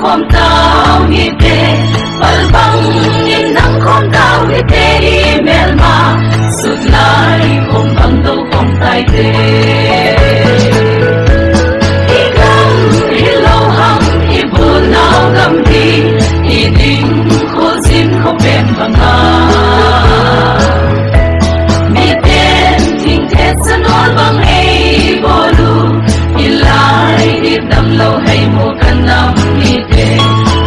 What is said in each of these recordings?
khom tao ni te bal bang in nang khom tao ni te email ma sut lai khom bang do khom tai te i gam hi lo ham i bu nao gam di i ding kho sin kho pem banga mi ten ting te sanol bang ei bolu ilai di dam lo hay mo kanam mi te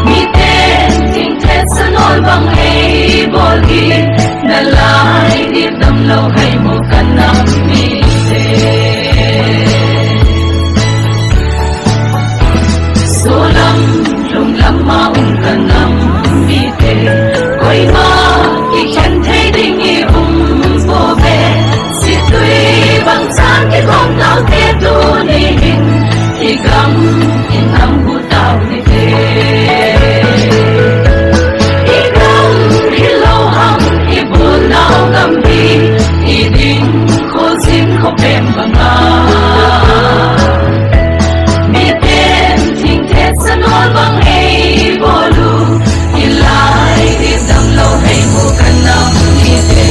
mi ten ting te sanol bang ei boli na lai di dam lo hay mo kanam mi te solam lung lam ma kanam mi te koi ma ki chan thai ding i bo be si tui bang chan ki khom tao te tu ni hin i gam in nam bu tao ni te i gam hi lo ham i bu nao gam di i ding kho sin kho pem banga mi ten ting te sanol bang ei bolu i lai di dam lo hay mo kanam ni te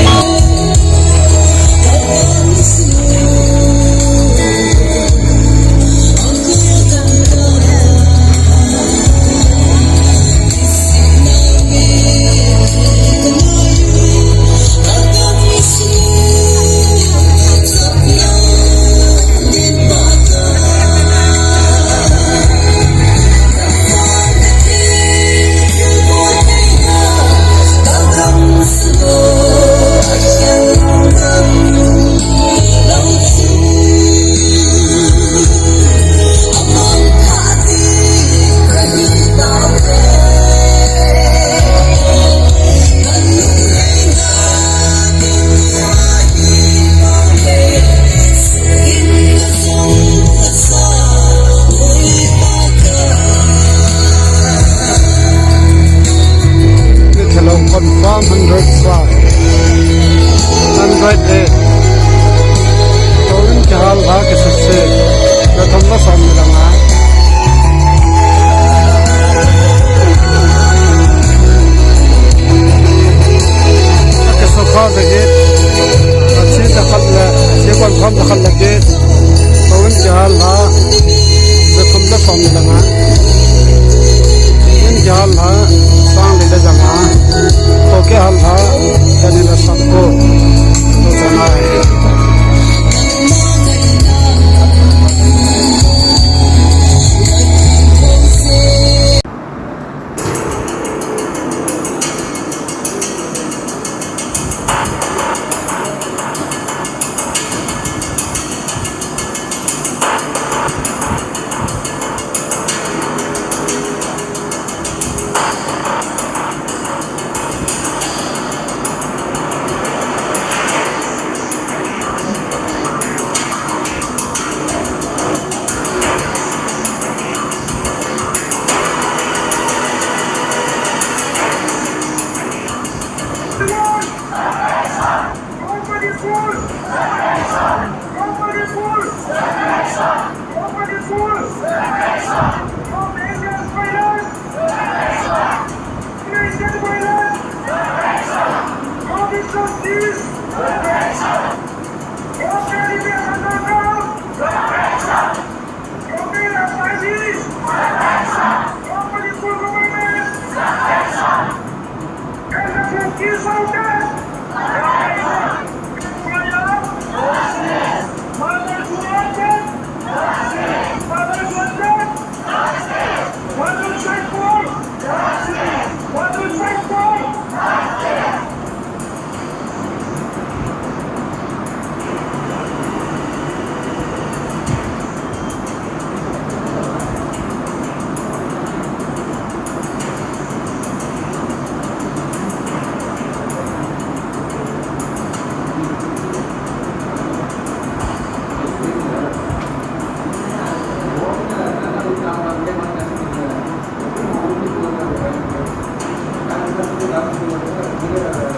confirm 100 Tolin jahal ha ke se pratham la sam milanga ke sofa de ge अच्छी दखल la se confirm दखल लगे tolin jahal ha pratham la sam milanga in jahal ha sang le janga okay हाल था यानी रसम को तो जाना है Gracias.